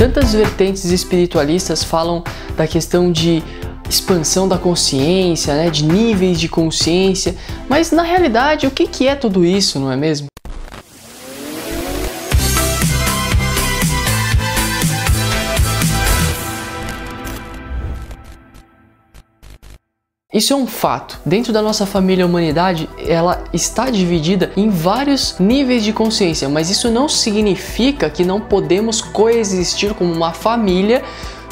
Tantas vertentes espiritualistas falam da questão de expansão da consciência, né, de níveis de consciência, mas na realidade o que é tudo isso, não é mesmo? Isso é um fato. Dentro da nossa família humanidade, ela está dividida em vários níveis de consciência, mas isso não significa que não podemos coexistir como uma família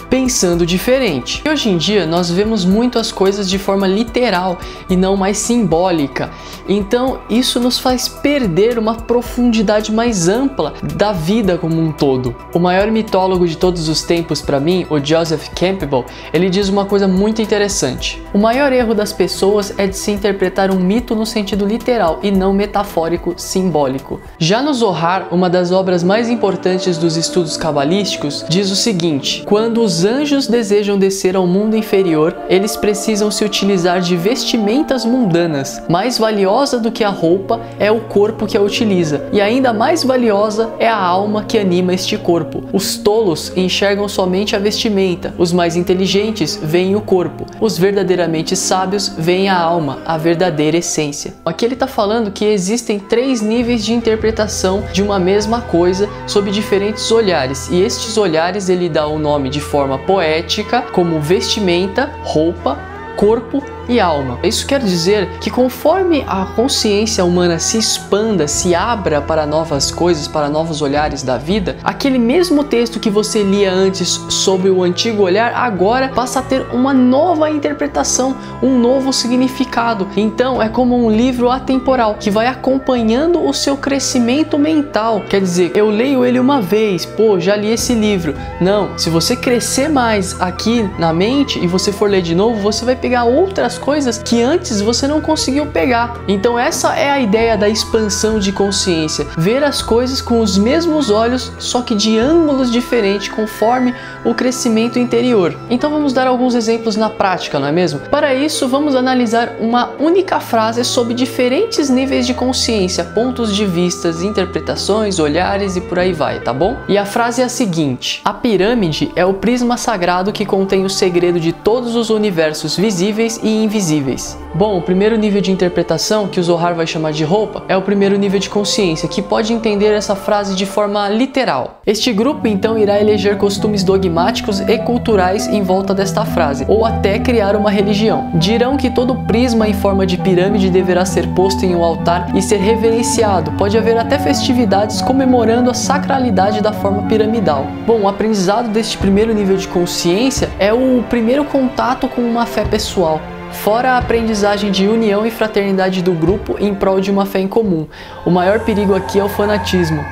pensando diferente. E hoje em dia nós vemos muito as coisas de forma literal e não mais simbólica. Então isso nos faz perder uma profundidade mais ampla da vida como um todo. O maior mitólogo de todos os tempos para mim, o Joseph Campbell, ele diz uma coisa muito interessante. O maior erro das pessoas é de se interpretar um mito no sentido literal e não metafórico simbólico. Já no Zohar, uma das obras mais importantes dos estudos cabalísticos, diz o seguinte: quando os anjos desejam descer ao mundo inferior, eles precisam se utilizar de vestimentas mundanas. Mais valiosa do que a roupa é o corpo que a utiliza, e ainda mais valiosa é a alma que anima este corpo. Os tolos enxergam somente a vestimenta, os mais inteligentes veem o corpo, os verdadeiramente sábios veem a alma, a verdadeira essência. Aqui ele está falando que existem 3 níveis de interpretação de uma mesma coisa sob diferentes olhares, e estes olhares ele dá o nome de forma poética como vestimenta, roupa, corpo e alma. Isso quer dizer que conforme a consciência humana se expanda, se abra para novas coisas, para novos olhares da vida, aquele mesmo texto que você lia antes sob o antigo olhar, agora passa a ter uma nova interpretação, um novo significado. Então é como um livro atemporal que vai acompanhando o seu crescimento mental. Quer dizer, eu leio ele uma vez, pô, já li esse livro. Não, se você crescer mais aqui na mente e você for ler de novo, você vai pegar outras coisas que antes você não conseguiu pegar. Então essa é a ideia da expansão de consciência, ver as coisas com os mesmos olhos, só que de ângulos diferentes conforme o crescimento interior. Então vamos dar alguns exemplos na prática, não é mesmo? Para isso vamos analisar uma única frase sobre diferentes níveis de consciência, pontos de vista, interpretações, olhares e por aí vai, tá bom? E a frase é a seguinte: a pirâmide é o prisma sagrado que contém o segredo de todos os universos visíveis e invisíveis. Bom, o primeiro nível de interpretação, que o Zohar vai chamar de roupa, é o primeiro nível de consciência, que pode entender essa frase de forma literal. Este grupo então irá eleger costumes dogmáticos e culturais em volta desta frase, ou até criar uma religião. Dirão que todo prisma em forma de pirâmide deverá ser posto em um altar e ser reverenciado. Pode haver até festividades comemorando a sacralidade da forma piramidal. Bom, o aprendizado deste primeiro nível de consciência é o primeiro contato com uma fé pessoal, fora a aprendizagem de união e fraternidade do grupo em prol de uma fé em comum. O maior perigo aqui é o fanatismo.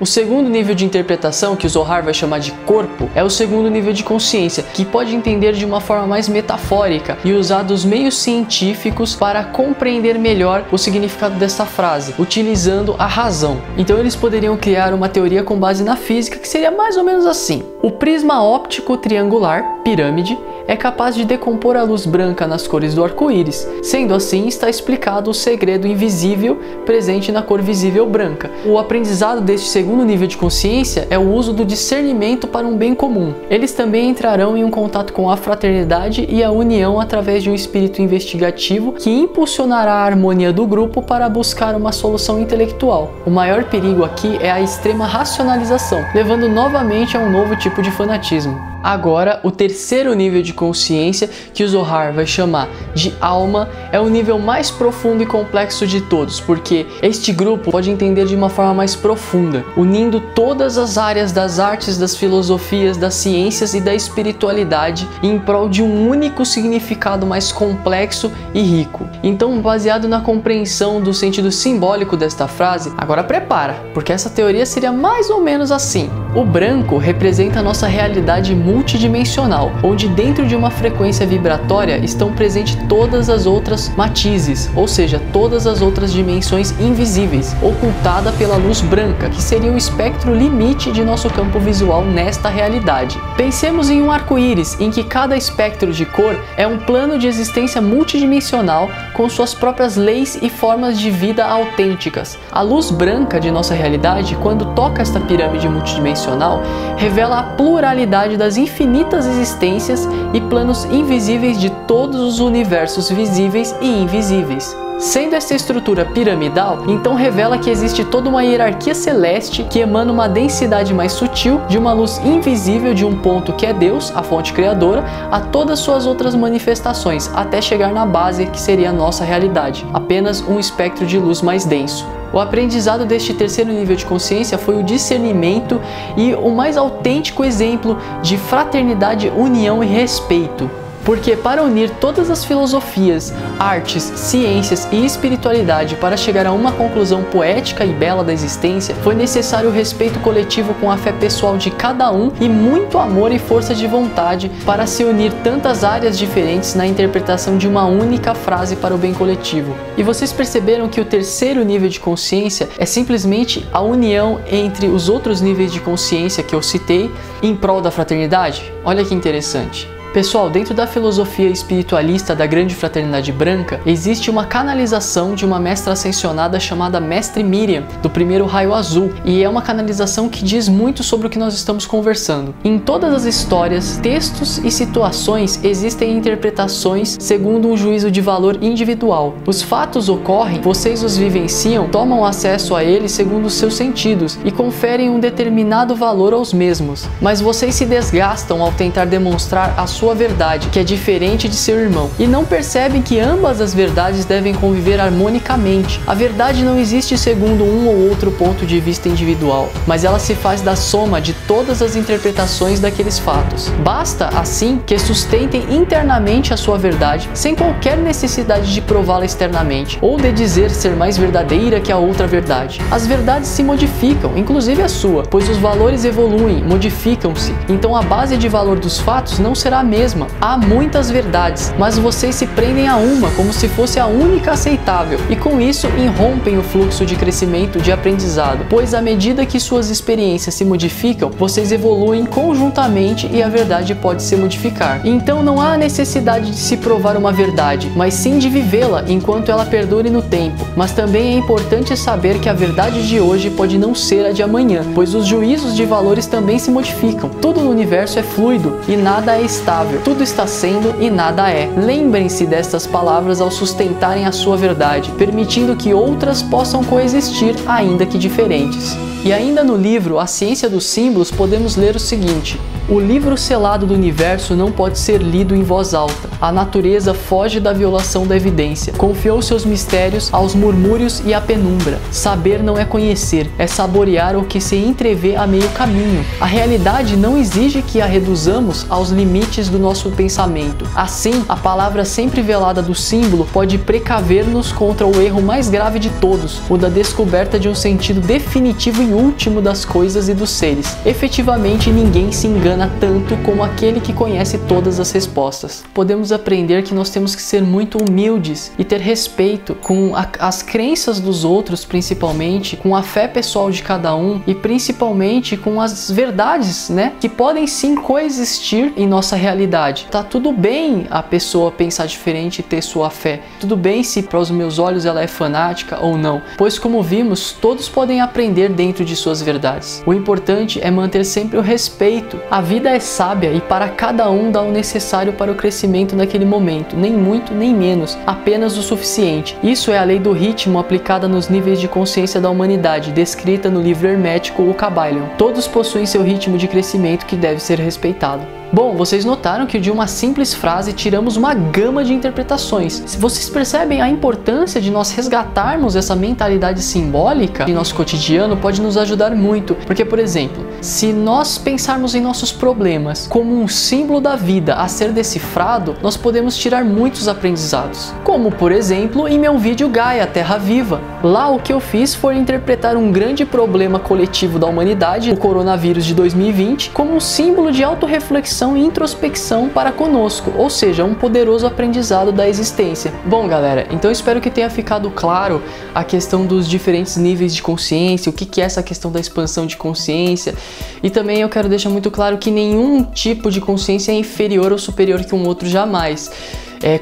O segundo nível de interpretação, que o Zohar vai chamar de corpo, é o segundo nível de consciência, que pode entender de uma forma mais metafórica e usar dos meios científicos para compreender melhor o significado desta frase, utilizando a razão. Então eles poderiam criar uma teoria com base na física que seria mais ou menos assim: o prisma óptico triangular, pirâmide, é capaz de decompor a luz branca nas cores do arco-íris. Sendo assim, está explicado o segredo invisível presente na cor visível branca. O aprendizado deste segundo nível de consciência é o uso do discernimento para um bem comum. Eles também entrarão em um contato com a fraternidade e a união através de um espírito investigativo que impulsionará a harmonia do grupo para buscar uma solução intelectual. O maior perigo aqui é a extrema racionalização, levando novamente a um novo tipo de fanatismo. Agora, o terceiro nível de consciência, que o Zohar vai chamar de alma, é o nível mais profundo e complexo de todos, porque este grupo pode entender de uma forma mais profunda, unindo todas as áreas das artes, das filosofias, das ciências e da espiritualidade em prol de um único significado mais complexo e rico. Então, baseado na compreensão do sentido simbólico desta frase, agora prepara, porque essa teoria seria mais ou menos assim: o branco representa a nossa realidade multidimensional, onde dentro de uma frequência vibratória estão presentes todas as outras matizes, ou seja, todas as outras dimensões invisíveis, ocultada pela luz branca, que seria o espectro limite de nosso campo visual nesta realidade. Pensemos em um arco-íris, em que cada espectro de cor é um plano de existência multidimensional com suas próprias leis e formas de vida autênticas. A luz branca de nossa realidade, quando toca esta pirâmide multidimensional, tridimensional revela a pluralidade das infinitas existências e planos invisíveis de todos os universos visíveis e invisíveis. Sendo essa estrutura piramidal, então revela que existe toda uma hierarquia celeste que emana uma densidade mais sutil de uma luz invisível de um ponto que é Deus, a fonte criadora, a todas suas outras manifestações, até chegar na base que seria a nossa realidade, apenas um espectro de luz mais denso. O aprendizado deste terceiro nível de consciência foi o discernimento e o mais autêntico exemplo de fraternidade, união e respeito. Porque para unir todas as filosofias, artes, ciências e espiritualidade para chegar a uma conclusão poética e bela da existência, foi necessário o respeito coletivo com a fé pessoal de cada um e muito amor e força de vontade para se unir tantas áreas diferentes na interpretação de uma única frase para o bem coletivo. E vocês perceberam que o terceiro nível de consciência é simplesmente a união entre os outros níveis de consciência que eu citei em prol da fraternidade? Olha que interessante. Pessoal, dentro da filosofia espiritualista da Grande Fraternidade Branca, existe uma canalização de uma mestra ascensionada chamada Mestre Miriam, do primeiro raio azul, e é uma canalização que diz muito sobre o que nós estamos conversando. Em todas as histórias, textos e situações existem interpretações segundo um juízo de valor individual. Os fatos ocorrem, vocês os vivenciam, tomam acesso a eles segundo os seus sentidos e conferem um determinado valor aos mesmos, mas vocês se desgastam ao tentar demonstrar a sua verdade, que é diferente de seu irmão, e não percebem que ambas as verdades devem conviver harmonicamente. A verdade não existe segundo um ou outro ponto de vista individual, mas ela se faz da soma de todas as interpretações daqueles fatos. Basta, assim, que sustentem internamente a sua verdade, sem qualquer necessidade de prová-la externamente, ou de dizer ser mais verdadeira que a outra verdade. As verdades se modificam, inclusive a sua, pois os valores evoluem, modificam-se, então a base de valor dos fatos não será a mesma. Há muitas verdades, mas vocês se prendem a uma como se fosse a única aceitável, e com isso irrompem o fluxo de crescimento de aprendizado, pois à medida que suas experiências se modificam, vocês evoluem conjuntamente e a verdade pode se modificar. Então não há necessidade de se provar uma verdade, mas sim de vivê-la enquanto ela perdure no tempo. Mas também é importante saber que a verdade de hoje pode não ser a de amanhã, pois os juízos de valores também se modificam. Tudo no universo é fluido e nada é estável. Tudo está sendo e nada é. Lembrem-se destas palavras ao sustentarem a sua verdade, permitindo que outras possam coexistir, ainda que diferentes. E ainda no livro A Ciência dos Símbolos podemos ler o seguinte: o livro selado do universo não pode ser lido em voz alta. A natureza foge da violação da evidência. Confiou seus mistérios aos murmúrios e à penumbra. Saber não é conhecer, é saborear o que se entrevê a meio caminho. A realidade não exige que a reduzamos aos limites do nosso pensamento. Assim, a palavra sempre velada do símbolo pode precaver-nos contra o erro mais grave de todos, o da descoberta de um sentido definitivo e último das coisas e dos seres. Efetivamente, ninguém se engana tanto como aquele que conhece todas as respostas. Podemos aprender que nós temos que ser muito humildes e ter respeito com as crenças dos outros, principalmente, com a fé pessoal de cada um e principalmente com as verdades, né? Que podem sim coexistir em nossa realidade. Tá tudo bem a pessoa pensar diferente e ter sua fé. Tudo bem se para os meus olhos ela é fanática ou não, pois como vimos, todos podem aprender dentro de suas verdades. O importante é manter sempre o respeito. A vida é sábia e para cada um dá o necessário para o crescimento naquele momento, nem muito nem menos, apenas o suficiente. Isso é a lei do ritmo aplicada nos níveis de consciência da humanidade, descrita no livro hermético O Kybalion. Todos possuem seu ritmo de crescimento que deve ser respeitado. Bom, vocês notaram que de uma simples frase tiramos uma gama de interpretações. Se vocês percebem a importância de nós resgatarmos essa mentalidade simbólica em nosso cotidiano, pode nos ajudar muito. Porque, por exemplo, se nós pensarmos em nossos problemas como um símbolo da vida a ser decifrado, nós podemos tirar muitos aprendizados. Como, por exemplo, em meu vídeo Gaia, Terra Viva. Lá o que eu fiz foi interpretar um grande problema coletivo da humanidade, o coronavírus de 2020, como um símbolo de autorreflexão e introspecção para conosco, ou seja, um poderoso aprendizado da existência. Bom, galera, então espero que tenha ficado claro a questão dos diferentes níveis de consciência, o que é essa questão da expansão de consciência, e também eu quero deixar muito claro que nenhum tipo de consciência é inferior ou superior que um outro, jamais.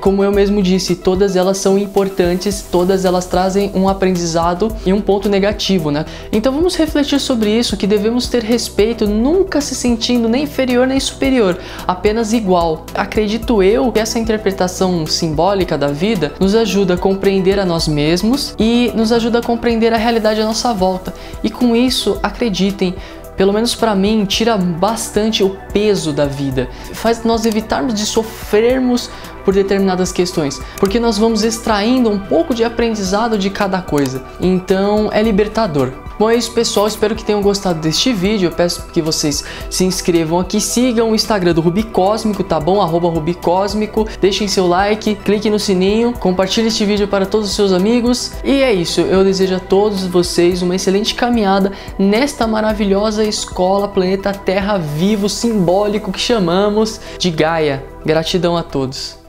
como eu mesmo disse, todas elas são importantes, todas elas trazem um aprendizado e um ponto negativo, né? Então vamos refletir sobre isso, que devemos ter respeito, nunca se sentindo nem inferior nem superior, apenas igual. Acredito eu que essa interpretação simbólica da vida nos ajuda a compreender a nós mesmos e nos ajuda a compreender a realidade à nossa volta. E com isso, acreditem, pelo menos para mim, tira bastante o peso da vida. Faz nós evitarmos de sofrermos por determinadas questões, porque nós vamos extraindo um pouco de aprendizado de cada coisa. Então é libertador. Bom, é isso, pessoal, espero que tenham gostado deste vídeo. Eu peço que vocês se inscrevam aqui, sigam o Instagram do Rubi Cósmico, tá bom? @RubiCósmico, deixem seu like, clique no sininho, compartilhe este vídeo para todos os seus amigos. E é isso, eu desejo a todos vocês uma excelente caminhada nesta maravilhosa escola Planeta Terra Vivo, simbólico, que chamamos de Gaia. Gratidão a todos.